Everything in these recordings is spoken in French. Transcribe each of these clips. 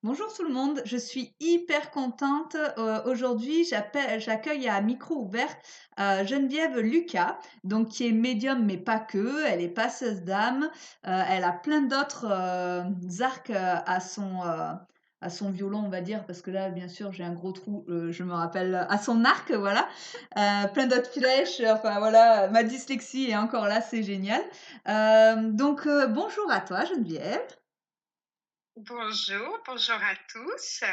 Bonjour tout le monde, je suis hyper contente. Aujourd'hui, j'accueille à micro ouvert Geneviève Lucas, donc qui est médium, mais pas que. Elle est passeuse d'âme. Elle a plein d'autres arcs à son violon, on va dire, parce que là, bien sûr, j'ai un gros trou. Je me rappelle à son arc, voilà. Plein d'autres flèches. Enfin voilà, ma dyslexie est encore là, c'est génial. Bonjour à toi, Geneviève. Bonjour, bonjour à tous.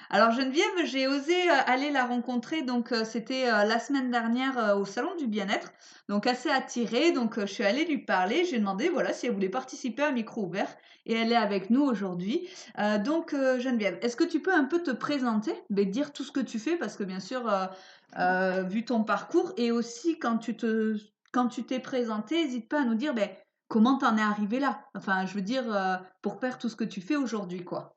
Alors Geneviève, j'ai osé aller la rencontrer, donc c'était la semaine dernière au salon du bien-être, donc assez attirée, donc je suis allée lui parler, j'ai demandé voilà si elle voulait participer à micro ouvert et elle est avec nous aujourd'hui. Geneviève, est-ce que tu peux un peu te présenter, mais dire tout ce que tu fais parce que bien sûr vu ton parcours et aussi quand tu t'es présentée, n'hésite pas à nous dire ben, comment t'en es arrivé là. Enfin, je veux dire pour faire tout ce que tu fais aujourd'hui quoi.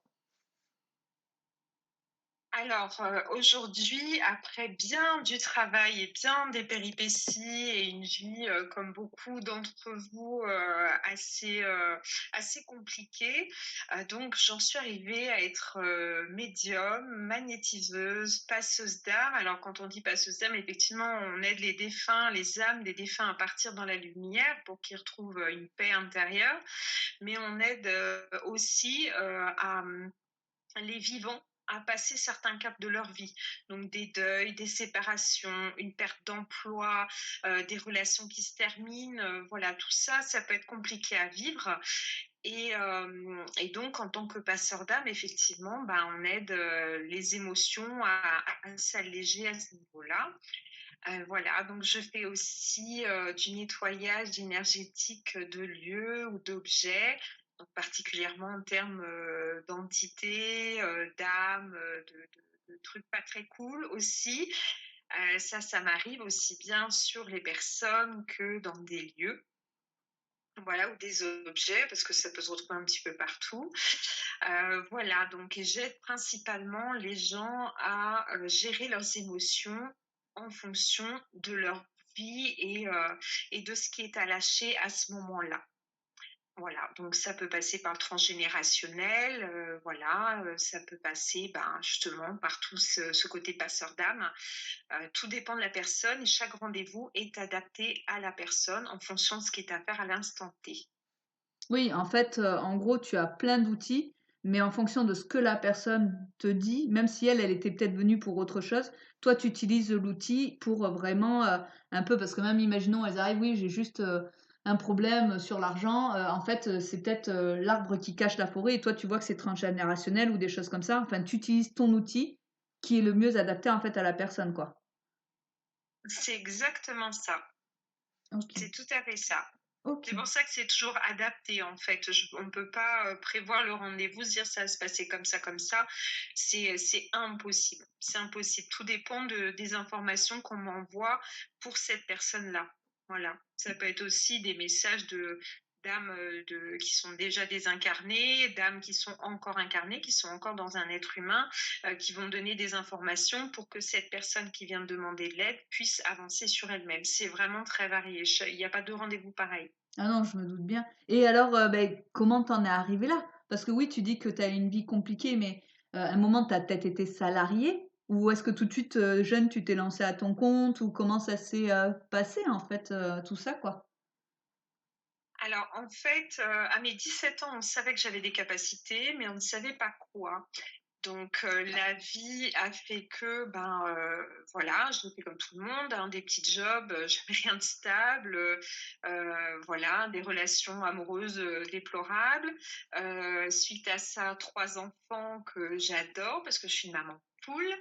Alors, aujourd'hui, après bien du travail et bien des péripéties et une vie, comme beaucoup d'entre vous, assez compliquée, donc j'en suis arrivée à être, médium, magnétiseuse, passeuse d'âme. Alors quand on dit passeuse d'âme, effectivement, on aide les défunts, les âmes des défunts à partir dans la lumière pour qu'ils retrouvent, une paix intérieure. Mais on aide, aussi, les vivants à passer certains caps de leur vie. Donc des deuils, des séparations, une perte d'emploi, des relations qui se terminent. Voilà, tout ça, ça peut être compliqué à vivre. Et donc, en tant que passeur d'âme, effectivement, ben, on aide les émotions à s'alléger à ce niveau-là. Voilà, donc je fais aussi du nettoyage énergétique de lieux ou d'objets, donc particulièrement en termes d'entités, d'âmes, de trucs pas très cool aussi. Ça m'arrive aussi bien sur les personnes que dans des lieux. Voilà, ou des objets, parce que ça peut se retrouver un petit peu partout. Voilà, donc j'aide principalement les gens à gérer leurs émotions en fonction de leur vie et de ce qui est à lâcher à ce moment-là. Voilà, donc ça peut passer par le transgénérationnel, voilà, ça peut passer ben, justement par tout ce côté passeur d'âme. Tout dépend de la personne et chaque rendez-vous est adapté à la personne en fonction de ce qui est à faire à l'instant T. Oui, en fait, en gros, tu as plein d'outils, mais en fonction de ce que la personne te dit, même si elle était peut-être venue pour autre chose, toi, tu utilises l'outil pour vraiment un peu, parce que même imaginons, elles arrivent, oui, j'ai juste un problème sur l'argent. En fait, c'est peut-être l'arbre qui cache la forêt, et toi, tu vois que c'est transgénérationnel ou des choses comme ça. Enfin, tu utilises ton outil qui est le mieux adapté en fait à la personne, quoi. C'est exactement ça. Ok, C'est tout à fait ça. ok. C'est pour ça que c'est toujours adapté en fait. On ne peut pas prévoir le rendez-vous, se dire ça va se passer comme ça, comme ça. C'est impossible. C'est impossible. Tout dépend des informations qu'on m'envoie pour cette personne-là. Voilà. Ça peut être aussi des messages de d'âmes qui sont déjà désincarnées, d'âmes qui sont encore incarnées, qui sont encore dans un être humain, qui vont donner des informations pour que cette personne qui vient de demander de l'aide puisse avancer sur elle-même. C'est vraiment très varié. Il n'y a pas de rendez-vous pareil. Ah non, je me doute bien. Et alors, ben, comment t'en es arrivé là? Parce que oui, tu dis que tu as une vie compliquée, mais à un moment, tu as peut-être été salarié? Ou est-ce que tout de suite, jeune, tu t'es lancé à ton compte? Ou comment ça s'est passé, en fait, tout ça, quoi? Alors, en fait, à mes 17 ans, on savait que j'avais des capacités, mais on ne savait pas quoi. Donc, la vie a fait que, ben, voilà, je l'ai fait comme tout le monde, hein, des petits jobs, j'avais rien de stable, voilà, des relations amoureuses déplorables. Suite à ça, 3 enfants que j'adore parce que je suis une maman poule.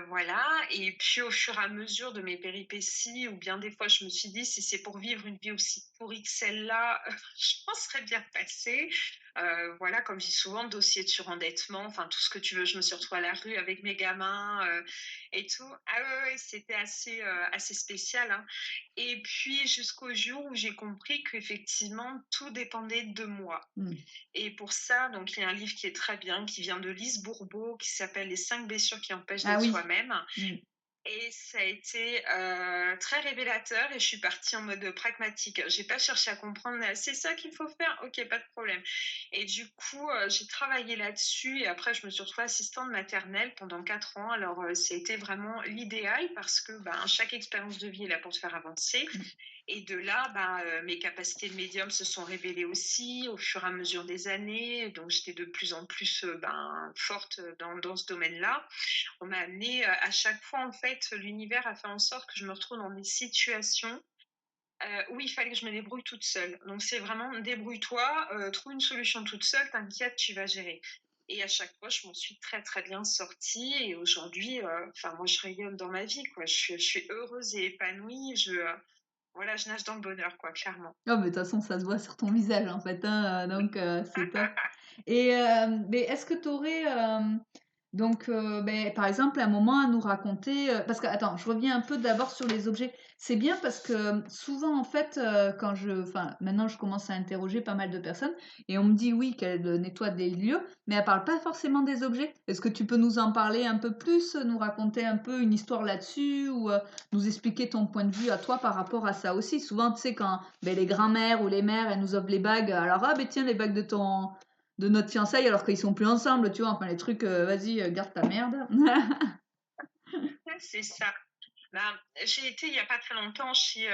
Voilà, et puis au fur et à mesure de mes péripéties ou bien des fois je me suis dit: «Si c'est pour vivre une vie aussi pourrie que celle-là, je m'en serais bien passée». Voilà, comme je dis souvent, dossier de surendettement, enfin tout ce que tu veux. Je me suis retrouvée à la rue avec mes gamins, et tout. Ah ouais, ouais, c'était assez spécial, hein, et puis jusqu'au jour où j'ai compris qu'effectivement tout dépendait de moi. Hmm. Et pour ça, donc il y a un livre qui est très bien, qui vient de Lise Bourbeau, qui s'appelle «Les 5 blessures qui empêchent Ah d'être oui. soi-même». Hmm. Et ça a été, très révélateur et je suis partie en mode pragmatique. J'ai pas cherché à comprendre: «C'est ça qu'il faut faire? OK, pas de problème» et du coup, j'ai travaillé là-dessus et après je me suis retrouvée assistante maternelle pendant 4 ans. Alors, ça a été vraiment l'idéal parce que, ben, chaque expérience de vie est là pour te faire avancer et de là, ben, mes capacités de médium se sont révélées aussi au fur et à mesure des années. Donc j'étais de plus en plus, ben, forte, dans ce domaine-là. On m'a amené à chaque fois, en fait, l'univers a fait en sorte que je me retrouve dans des situations où il fallait que je me débrouille toute seule. Donc c'est vraiment débrouille-toi, trouve une solution toute seule, t'inquiète, tu vas gérer. Et à chaque fois, je m'en suis très très bien sortie. Et aujourd'hui, enfin moi je rayonne dans ma vie, quoi. Je suis heureuse et épanouie. Voilà, je nage dans le bonheur, quoi, clairement. Oh, mais de toute façon, ça se voit sur ton visage, en fait, hein, donc c'est top. Et mais est-ce que tu aurais, donc beh, par exemple, un moment à nous raconter, parce que attends, je reviens un peu d'abord sur les objets. C'est bien parce que, souvent, en fait, quand enfin, maintenant, je commence à interroger pas mal de personnes et on me dit, oui, qu'elle nettoie des lieux, mais elle parle pas forcément des objets. Est-ce que tu peux nous en parler un peu plus, nous raconter un peu une histoire là-dessus ou nous expliquer ton point de vue à toi par rapport à ça aussi? Souvent, tu sais, quand ben, les grands-mères ou les mères, elles nous offrent les bagues, alors, ah, ben tiens, les bagues de notre fiançailles alors qu'ils sont plus ensemble, tu vois, enfin, les trucs, vas-y, garde ta merde. Ouais, c'est ça. Ben, j'ai été il y a pas très longtemps chez,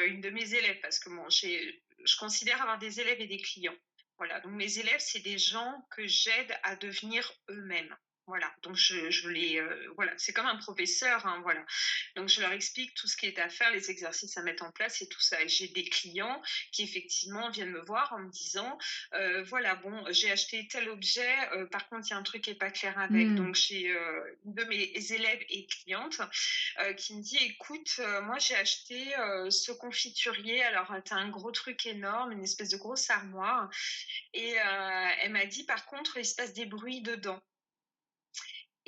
une de mes élèves parce que bon, je considère avoir des élèves et des clients. Voilà, donc mes élèves, c'est des gens que j'aide à devenir eux-mêmes. Voilà, donc je les, voilà, c'est comme un professeur, hein, voilà. Donc je leur explique tout ce qui est à faire, les exercices à mettre en place et tout ça. Et j'ai des clients qui effectivement viennent me voir en me disant, voilà, bon, j'ai acheté tel objet, par contre il y a un truc qui est pas clair avec. Hmm. Donc j'ai une de mes élèves et clientes qui me dit: «Écoute, moi j'ai acheté, ce confiturier, alors, tu un gros truc énorme, une espèce de grosse armoire et elle m'a dit: "Par contre, il se passe des bruits dedans"».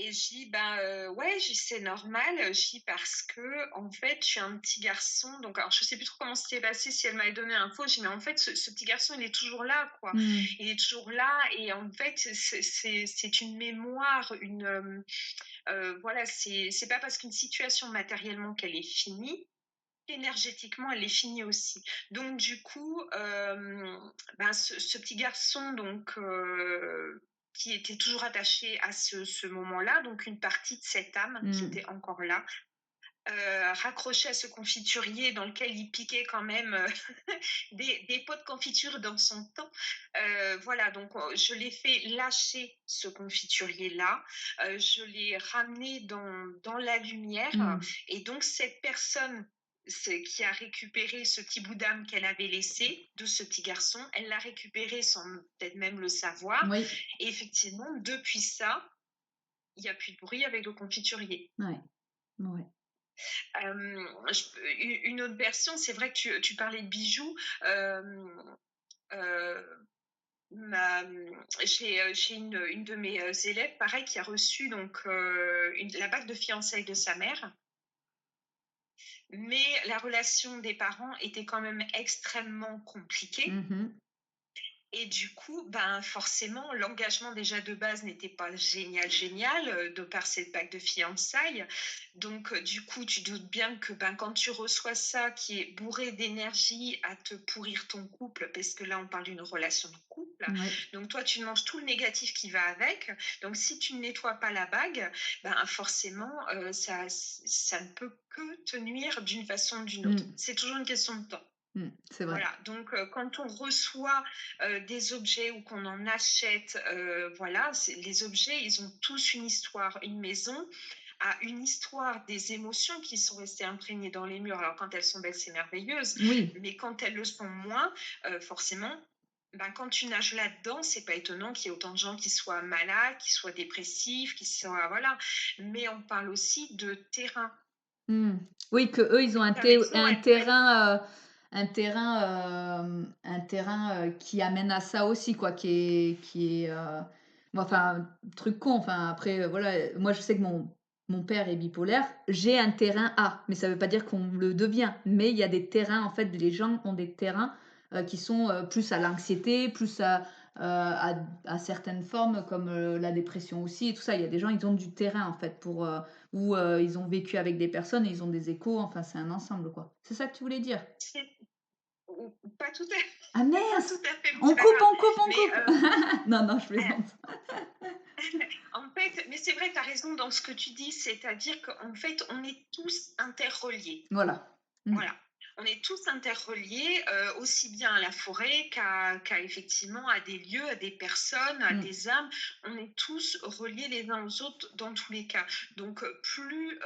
Et je dis: «Ben, ouais», je dis: «C'est normal», je dis: «Parce que en fait, je suis un petit garçon», donc alors je sais plus trop comment c'était passé, si elle m'avait donné l'info, je dis: «Mais en fait, ce petit garçon, il est toujours là, quoi. Hmm. Il est toujours là et en fait, c'est une mémoire, voilà, c'est pas parce qu'une situation matériellement qu'elle est finie, énergétiquement, elle est finie aussi. Donc du coup, ben, ce petit garçon donc qui était toujours attaché à ce moment-là, donc une partie de cette âme qui Hmm. était encore là, raccroché à ce confiturier dans lequel il piquait quand même, des pots de confiture dans son temps. Voilà, donc je l'ai fait lâcher ce confiturier-là, je l'ai ramené dans la lumière Hmm. et donc cette personne qui a récupéré ce petit bout d'âme qu'elle avait laissé de ce petit garçon, elle l'a récupéré sans peut-être même le savoir. Oui, Et effectivement, depuis ça, il n'y a plus de bruit avec le confiturier. ouais, ouais. Une autre version, c'est vrai que tu parlais de bijoux. Euh, j'ai une de mes élèves, pareil, qui a reçu donc la bague de fiançailles de sa mère, mais la relation des parents était quand même extrêmement compliquée. Mhm. Et du coup, ben, forcément, l'engagement déjà de base n'était pas génial, génial, de par cette bague de fiançailles. Donc, du coup, tu doutes bien que ben, quand tu reçois ça qui est bourré d'énergie à te pourrir ton couple, parce que là, on parle d'une relation de couple, Ouais. donc toi, tu manges tout le négatif qui va avec. Donc, si tu ne nettoies pas la bague, ben, forcément, ça ne peut que te nuire d'une façon ou d'une autre. Hmm. C'est toujours une question de temps. Hmm. C'est vrai. Voilà, donc quand on reçoit des objets ou qu'on en achète, voilà, les objets, ils ont tous une histoire. Une maison a une histoire, des émotions qui sont restées imprégnées dans les murs. Alors quand elles sont belles, c'est merveilleuse, Oui. mais quand elles le sont moins, forcément, ben, quand tu nages là-dedans, c'est pas étonnant qu'il y ait autant de gens qui soient malades, qui soient dépressifs, qui soient voilà. Mais on parle aussi de terrain. Hmm. Oui, que eux, ils ont Ta maison, un terrain qui amène à ça aussi, quoi, bon, enfin, truc con, enfin, après, voilà, moi, je sais que mon père est bipolaire, j'ai un terrain A, mais ça veut pas dire qu'on le devient. Mais il y a des terrains, en fait, les gens ont des terrains qui sont plus à l'anxiété, plus à certaines formes comme, la dépression aussi et tout ça. Il y a des gens, ils ont du terrain en fait pour, ou, ils ont vécu avec des personnes et ils ont des échos, enfin c'est un ensemble quoi. C'est ça que tu voulais dire? C'est ou pas tout à Ah pas tout mince! à fait, mais On c'est pas coupe, grave. on coupe, on Mais, coupe! Non, non, je plaisante. en fait, mais c'est vrai, tu as raison dans ce que tu dis, c'est-à-dire qu'en fait, on est tous interreliés. Voilà. Mmh. Voilà. On est tous interreliés, aussi bien à la forêt qu'à effectivement à des lieux, à des personnes, à Mmh. des âmes. On est tous reliés les uns aux autres dans tous les cas. Donc, plus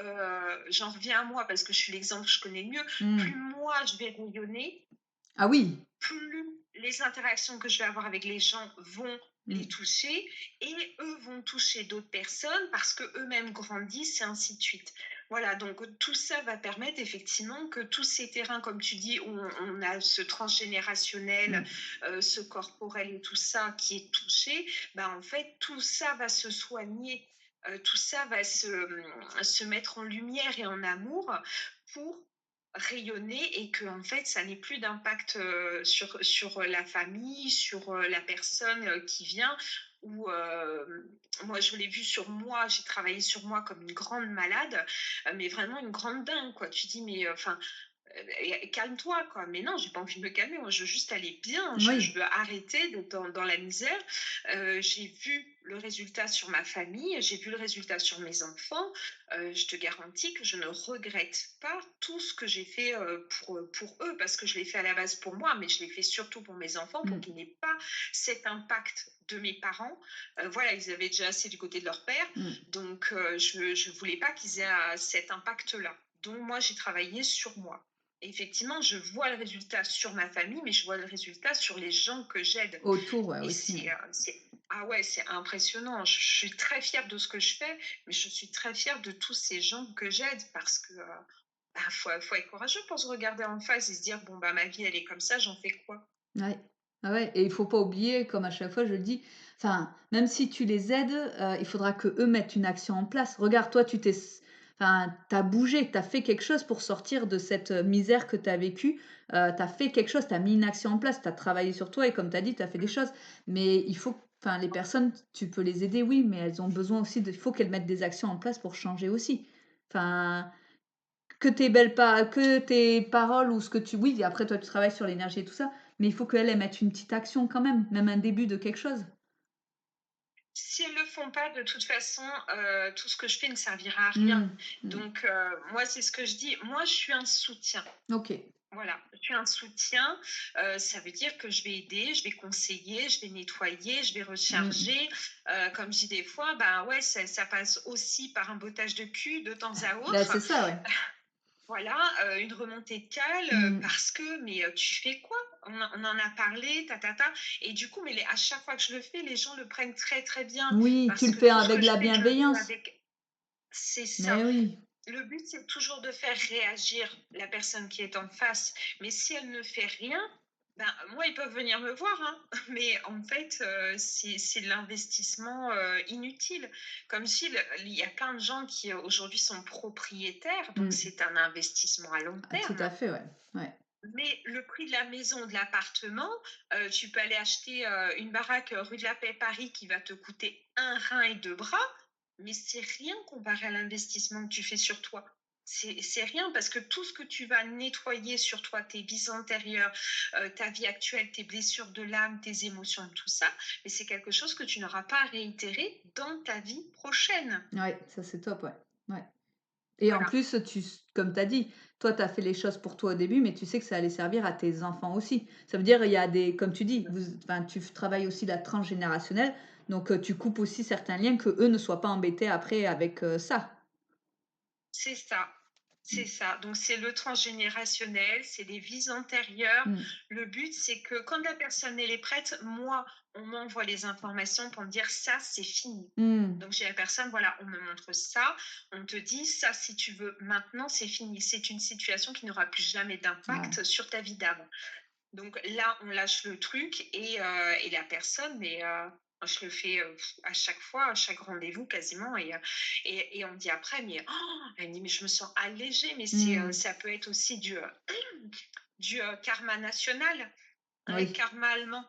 j'en reviens à moi parce que je suis l'exemple que je connais le mieux, Mmh. plus moi je vais rayonner, Ah oui! plus les interactions que je vais avoir avec les gens vont les Mmh. toucher et eux vont toucher d'autres personnes parce que eux-mêmes grandissent et ainsi de suite. Voilà, donc tout ça va permettre effectivement que tous ces terrains, comme tu dis, où on a ce transgénérationnel, Mmh. ce corporel et tout ça qui est touché, bah en fait tout ça va se soigner, tout ça va se mettre en lumière et en amour pour rayonner et que en fait ça n'ait plus d'impact sur la famille, sur la personne qui vient. Ou moi je l'ai vu sur moi, j'ai travaillé sur moi comme une grande malade, mais vraiment une grande dingue quoi. Tu dis mais enfin calme-toi quoi. Mais non, j'ai pas envie de me calmer. Moi, je veux juste aller bien. Je Oui. veux arrêter d'être dans la misère. J'ai vu le résultat sur ma famille. J'ai vu le résultat sur mes enfants. Je te garantis que je ne regrette pas tout ce que j'ai fait pour eux parce que je l'ai fait à la base pour moi, mais je l'ai fait surtout pour mes enfants pour Mmh. qu'ils n'aient pas cet impact de mes parents. Voilà, ils avaient déjà assez du côté de leur père. Mmh. Donc, je ne voulais pas qu'ils aient cet impact-là. Donc, moi, j'ai travaillé sur moi. Effectivement, je vois le résultat sur ma famille, mais je vois le résultat sur les gens que j'aide. Autour, ouais, Et aussi, ouais. ah ouais, c'est impressionnant. Je suis très fière de ce que je fais, mais je suis très fière de tous ces gens que j'aide parce que bah, faut être courageux pour se regarder en face et se dire bon bah ma vie elle est comme ça, j'en fais quoi? Ouais. Ah ouais et il faut pas oublier, comme à chaque fois je le dis, enfin, même si tu les aides, il faudra qu'eux mettent une action en place. Regarde, toi, tu t'es s enfin, tu as bougé, tu as fait quelque chose pour sortir de cette, misère que tu as vécue. Tu as fait quelque chose, tu as mis une action en place, tu as travaillé sur toi et comme tu as dit, tu as fait des choses. Mais il faut enfin, les personnes, tu peux les aider, oui, mais elles ont besoin aussi de il faut qu'elles mettent des actions en place pour changer aussi. Enfin, que tes paroles ou ce que tu oui, après toi tu travailles sur l'énergie et tout ça, mais il faut qu'elles, elles mettent une petite action quand même un début de quelque chose. Si elles le font pas, de toute façon, tout ce que je fais ne servira à rien. Mmh. Mmh. Donc, moi, c'est ce que je dis. Moi, je suis un soutien. OK. Voilà, je suis un soutien. Ça veut dire que je vais aider, je vais conseiller, je vais nettoyer, je vais Mmh. recharger. Comme je dis des fois, bah ouais, ça passe aussi par un bottage de cul de temps à Bah, autre. c'est ça, ouais. Voilà, une remontée de cale, Mmh. parce que mais tu fais quoi? On en a parlé, ta, ta, ta et du coup, mais à chaque fois que je le fais, les gens le prennent très, très bien Oui, tu parce le que fais tout ce que avec je la fais, je le fais bienveillance. avec c'est ça. Mais oui. Le but, c'est toujours de faire réagir la personne qui est en face. Mais si elle ne fait rien, ben, moi, ils peuvent venir me voir, hein. Mais en fait, c'est de l'investissement inutile. Comme si il y a plein de gens qui aujourd'hui sont propriétaires, donc Mmh. c'est un investissement à long Ah, tout à terme. fait, ouais. Ouais. Mais le prix de la maison, de l'appartement, tu peux aller acheter une baraque rue de la Paix, Paris, qui va te coûter un rein et deux bras, mais c'est rien comparé à l'investissement que tu fais sur toi. C'est rien parce que tout ce que tu vas nettoyer sur toi, tes vies antérieures, ta vie actuelle, tes blessures de l'âme, tes émotions, tout ça, mais c'est quelque chose que tu n'auras pas à réitérer dans ta vie prochaine. Ouais, ça c'est top, ouais. Ouais. Et en Voilà. plus, comme tu as dit, toi, tu as fait les choses pour toi au début, mais tu sais que ça allait servir à tes enfants aussi. Ça veut dire, il y a des comme tu dis, enfin, tu travailles aussi la transgénérationnelle, donc tu coupes aussi certains liens que eux ne soient pas embêtés après avec, ça. C'est ça, Mmh. c'est ça. Donc c'est le transgénérationnel, c'est des vies antérieures. Mmh. Le but, c'est que quand la personne elle est prête, moi, on m'envoie les informations pour me dire ça, c'est fini. Mmh. Donc j'ai la personne, voilà, on me montre ça, on te dit ça, si tu veux, maintenant, c'est fini. C'est une situation qui n'aura plus jamais Ouais. d'impact sur ta vie d'avant. Donc là, on lâche le truc et la personne, mais je le fais à chaque fois, à chaque rendez-vous quasiment. Et on me dit après, mais elle me dit, mais je me sens allégée. Mais Mmh. ça peut être aussi du karma national, un Oui. karma allemand.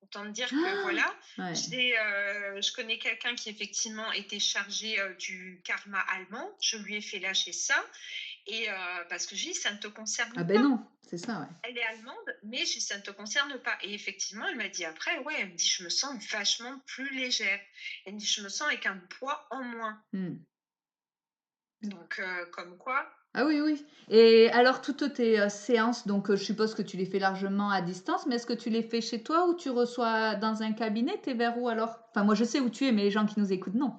Autant te dire que voilà, Ouais. je connais quelqu'un qui effectivement était chargé, du karma allemand. Je lui ai fait lâcher ça et parce que je lui ai dit: «Ça ne te Ah concerne ben pas. non, c'est ça, ouais. Elle est allemande, mais je ça ne te concerne pas» et effectivement, elle m'a dit après, ouais, elle me dit: «Je me sens vachement plus légère». Elle me dit: «Je me sens avec un poids en moins». Mmh. Donc comme quoi. Ah oui, oui, et alors toutes tes, séances, donc je suppose que tu les fais largement à distance, mais est-ce que tu les fais chez toi ou tu reçois dans un cabinet? Tu es vers où alors? Enfin moi je sais où tu es, mais les gens qui nous écoutent, non.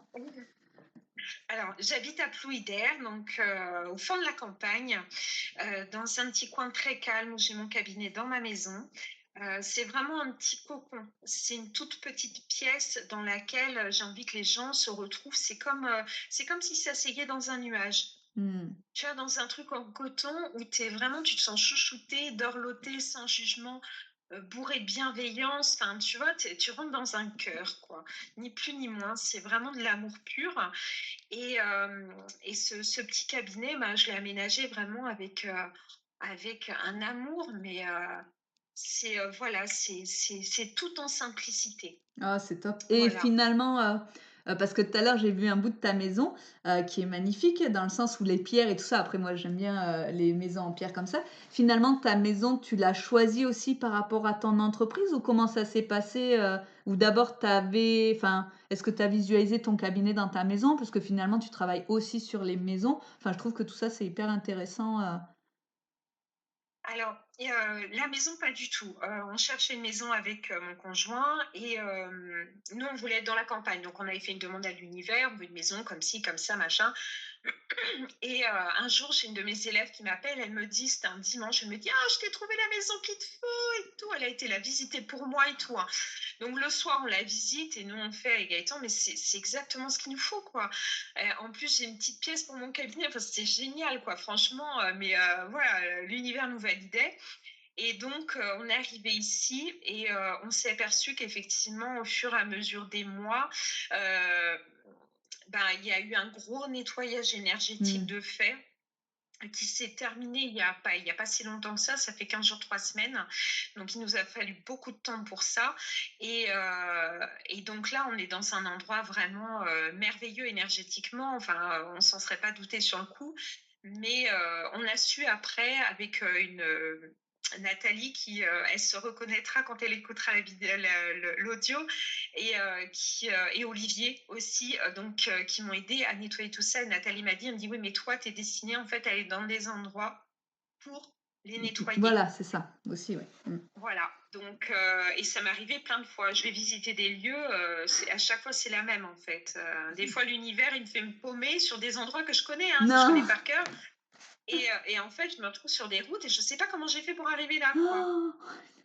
Alors, j'habite à Plouidert, donc au fond de la campagne, dans un petit coin très calme où j'ai mon cabinet dans ma maison. C'est vraiment un petit cocon. C'est une toute petite pièce dans laquelle j'ai envie que les gens se retrouvent. C'est comme s'ils s'asseyaient dans un nuage. Mmh. Tu vois, dans un truc en coton où tu te sens chouchouté, dorloté, sans jugement, bourré de bienveillance. Enfin, tu vois, tu rentres dans un cœur, quoi. Ni plus ni moins. C'est vraiment de l'amour pur. Et ce petit cabinet, ben, je l'ai aménagé vraiment avec un amour, mais voilà, c'est tout en simplicité. Ah, c'est top, et Voilà. finalement, parce que tout à l'heure j'ai vu un bout de ta maison, qui est magnifique dans le sens où les pierres et tout ça, après moi j'aime bien, les maisons en pierre comme ça. Finalement ta maison, tu l'as choisie aussi par rapport à ton entreprise ou comment ça s'est passé, ou d'abord t'avais, enfin, est-ce que tu as visualisé ton cabinet dans ta maison? Parce que finalement tu travailles aussi sur les maisons. Enfin je trouve que tout ça c'est hyper intéressant, Alors, la maison, pas du tout. On cherchait une maison avec, mon conjoint et nous, on voulait être dans la campagne. Donc on avait fait une demande à l'univers, on veut une maison comme ci, comme ça, machin. Et un jour, j'ai une de mes élèves qui m'appelle, elle me dit, c'était un dimanche, elle me dit: «Ah, je t'ai trouvé la maison qu'il te faut et tout». Elle a été la visiter pour moi et tout, hein. Donc le soir, on la visite et nous, on fait avec Gaëtan, mais c'est exactement ce qu'il nous faut, quoi. En plus, j'ai une petite pièce pour mon cabinet, enfin, c'était génial, quoi, franchement, mais voilà, l'univers nous validait et donc on est arrivé ici et on s'est aperçu qu'effectivement, au fur et à mesure des mois, heu, ben, il y a eu un gros nettoyage énergétique mmh. de fait qui s'est terminé il y a pas si longtemps que ça fait 15 jours, 3 semaines. Donc il nous a fallu beaucoup de temps pour ça et donc là, on est dans un endroit vraiment, merveilleux énergétiquement. Enfin, on s'en serait pas douté sur le coup, mais on a su après avec, Nathalie qui, elle se reconnaîtra quand elle écoutera la vidéo l'audio et Olivier aussi, donc qui m'ont aidé à nettoyer tout ça. Et Nathalie m'a dit, elle me dit: «Oui, mais toi, tu es destinée en fait à aller dans des endroits pour les nettoyer». Voilà, c'est ça aussi, ouais. Mmh. Voilà, donc et ça m'est arrivé plein de fois. Je vais visiter des lieux, c'est à chaque fois, c'est la même en fait. Des fois, l'univers, il me fait me paumer sur des endroits que je connais, hein, que je connais Non! par cœur et en fait, je me retrouve sur des routes et je sais pas comment j'ai fait pour arriver là, quoi.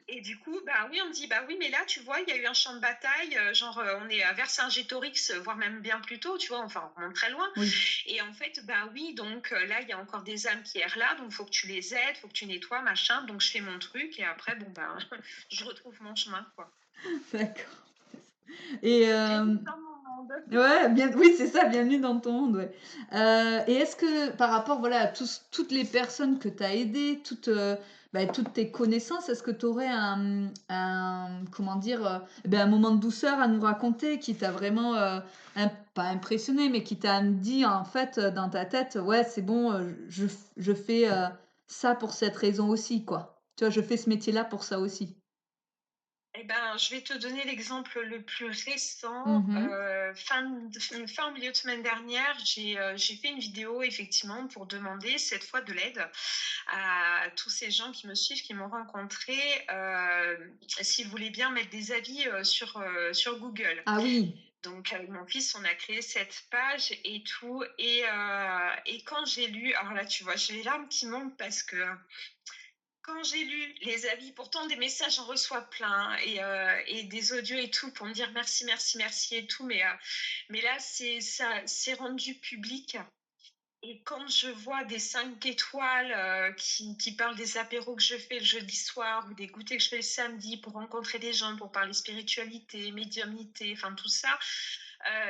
Et du coup, bah oui, on me dit: «Bah oui, mais là, tu vois, il y a eu un champ de bataille, genre, on est à Vercingétorix, voire même bien plus tôt», tu vois? Enfin, on remonte très loin Oui. et en fait, bah oui, donc là, il y a encore des âmes qui errent là, donc il faut que tu les aides, faut que tu nettoies, machin. Donc je fais mon truc et après, bon, ben, je retrouve mon chemin, quoi. D'accord, et Bienvenue dans mon monde. ouais, bien, oui, c'est ça, bienvenue dans ton monde, ouais. Et est-ce que par rapport, voilà, à toutes les personnes que tu as aidées, toutes tes connaissances, est-ce que tu aurais un comment dire, un moment de douceur à nous raconter qui t'a vraiment, pas impressionné, mais qui t'a dit en fait, dans ta tête: «Ouais, c'est bon, je fais, ça pour cette raison aussi, quoi». Tu vois? «Je fais ce métier-là pour ça aussi». Eh ben, je vais te donner l'exemple le plus récent. Mmh. Fin au milieu de semaine dernière, j'ai fait une vidéo effectivement pour demander cette fois de l'aide à tous ces gens qui me suivent, qui m'ont rencontrée, s'ils voulaient bien mettre des avis sur Google. Ah oui! Donc avec mon fils, on a créé cette page et tout. Et quand j'ai lu, alors là, tu vois, j'ai les larmes qui montent parce que quand j'ai lu les avis, pourtant des messages, j'en reçois plein et des audios et tout pour me dire merci, merci, merci et tout, mais là, c'est rendu public. Et quand je vois des 5 étoiles qui parlent des apéros que je fais le jeudi soir ou des goûters que je fais le samedi pour rencontrer des gens, pour parler spiritualité, médiumnité, enfin tout ça,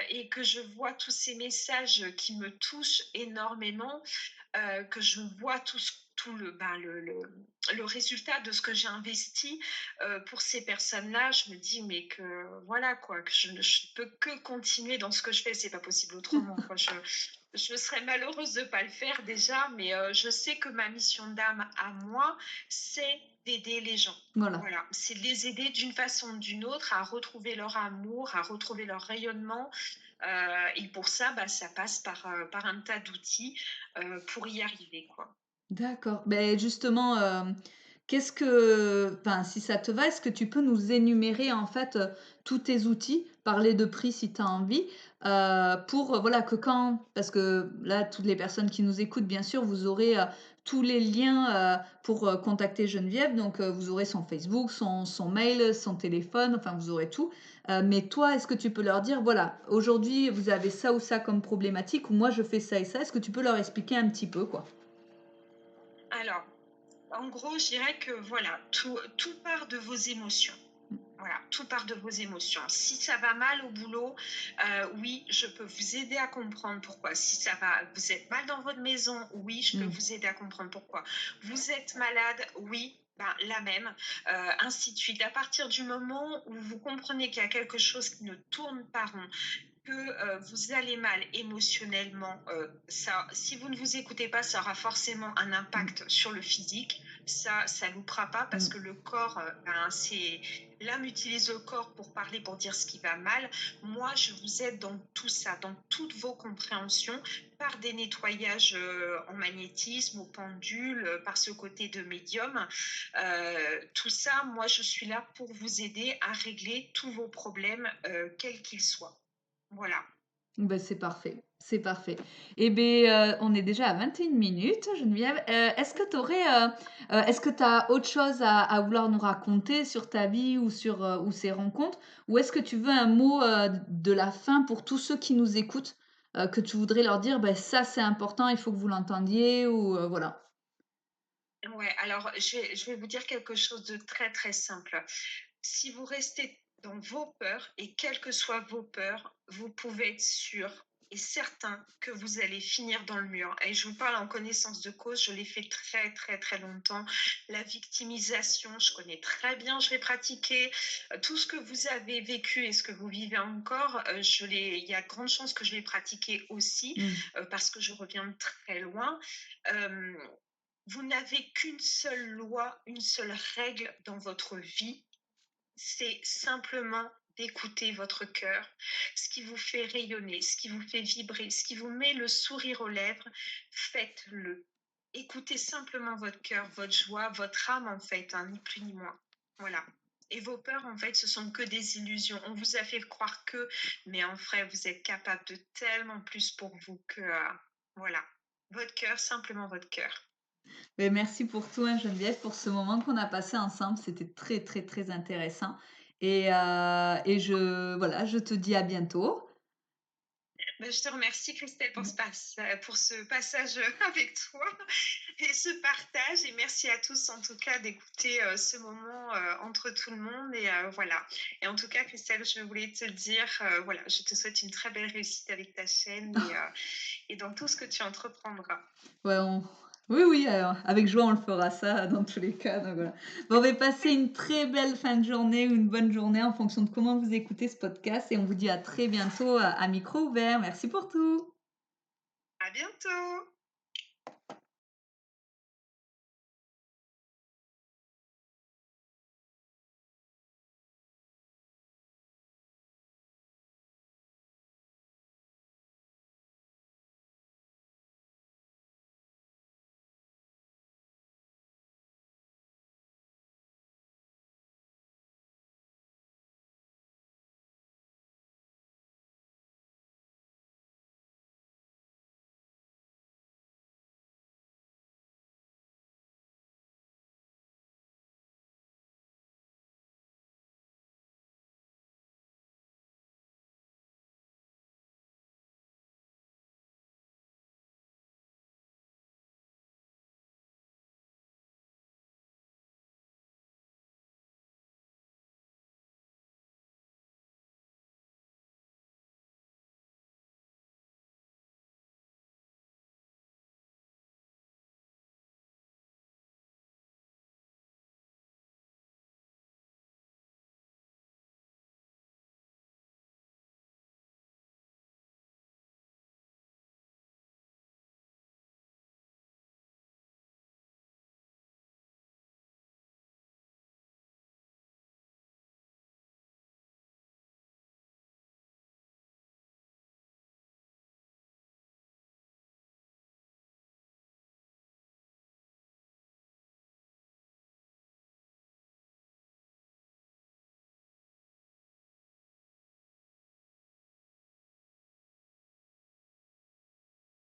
et que je vois tous ces messages qui me touchent énormément, que je vois tout le résultat de ce que j'ai investi pour ces personnes-là, je me dis, mais que voilà, quoi, que je ne peux que continuer dans ce que je fais, c'est pas possible autrement, quoi. Je serais malheureuse de ne pas le faire déjà, mais je sais que ma mission d'âme à moi, c'est d'aider les gens. Voilà. Voilà, c'est de les aider d'une façon ou d'une autre à retrouver leur amour, à retrouver leur rayonnement. Et pour ça, bah, ça passe par un tas d'outils pour y arriver, quoi. D'accord. Ben justement, qu'est-ce que enfin, si ça te va, est-ce que tu peux nous énumérer, en fait, tous tes outils? Parler de prix si tu as envie, pour, voilà, que quand parce que là, toutes les personnes qui nous écoutent, bien sûr, vous aurez, tous les liens, pour, contacter Geneviève. Donc, vous aurez son Facebook, son mail, son téléphone, enfin, vous aurez tout. Mais toi, est-ce que tu peux leur dire: «Voilà, aujourd'hui, vous avez ça ou ça comme problématique» ou «Moi, je fais ça et ça». Est-ce que tu peux leur expliquer un petit peu, quoi? Alors, en gros, je dirais que voilà, tout part de vos émotions. Voilà, tout part de vos émotions. Si ça va mal au boulot, oui, je peux vous aider à comprendre pourquoi. Si ça va, vous êtes mal dans votre maison, oui, je peux Mmh. vous aider à comprendre pourquoi. Vous êtes malade, oui, ben, la même, ainsi de suite. À partir du moment où vous comprenez qu'il y a quelque chose qui ne tourne pas rond, que vous allez mal émotionnellement, ça, si vous ne vous écoutez pas, ça aura forcément un Mmh. impact sur le physique. Ça loupera pas parce Mmh. que le corps, ben, c'est l'âme utilise le corps pour parler, pour dire ce qui va mal. Moi, je vous aide dans tout ça, dans toutes vos compréhensions, par des nettoyages en magnétisme, au pendule, par ce côté de médium. Tout ça, moi, je suis là pour vous aider à régler tous vos problèmes, quels qu'ils soient. Voilà. Bah, c'est parfait, c'est parfait. Et beh, on est déjà à 21 minutes, Geneviève. Est-ce que tu aurais, est-ce que tu as autre chose à vouloir nous raconter sur ta vie ou sur, ou ces rencontres? Ou est-ce que tu veux un mot, de la fin pour tous ceux qui nous écoutent, que tu voudrais leur dire: «Beh, ça, c'est important, il faut que vous l'entendiez» ou, voilà? Ouais, alors je vais vous dire quelque chose de très, très simple. Si vous restez dans vos peurs et quelles que soient vos peurs, vous pouvez être sûr et certain que vous allez finir dans le mur. Et je vous parle en connaissance de cause, je l'ai fait très, très, très longtemps. La victimisation, je connais très bien, je l'ai pratiqué. Tout ce que vous avez vécu et ce que vous vivez encore, il y a de grandes chances que je l'ai pratiqué aussi, Mmh. parce que je reviens de très loin. Euh, vous n'avez qu'une seule loi, une seule règle dans votre vie, c'est simplement d'écouter votre cœur, ce qui vous fait rayonner, ce qui vous fait vibrer, ce qui vous met le sourire aux lèvres, faites-le. Écoutez simplement votre cœur, votre joie, votre âme en fait, hein, ni plus ni moins. Voilà. Et vos peurs, en fait, ce sont que des illusions. On vous a fait croire que, mais en vrai, vous êtes capable de tellement plus pour vous que, voilà. Votre cœur, simplement votre cœur. Beh, merci pour tout, hein, Geneviève, pour ce moment qu'on a passé ensemble. C'était très, très, très intéressant et je voilà, je te dis à bientôt. Ben, je te remercie Christelle pour ce passage avec toi et ce partage et merci à tous en tout cas d'écouter ce moment entre tout le monde et voilà. Et en tout cas Christelle, je voulais te dire, voilà, je te souhaite une très belle réussite avec ta chaîne et dans tout ce que tu entreprendras. Ouais, on oui, oui, avec joie, on le fera ça dans tous les cas, donc voilà. Bon, beh, passez une très belle fin de journée ou une bonne journée en fonction de comment vous écoutez ce podcast et on vous dit à très bientôt à micro ouvert. Merci pour tout. À bientôt!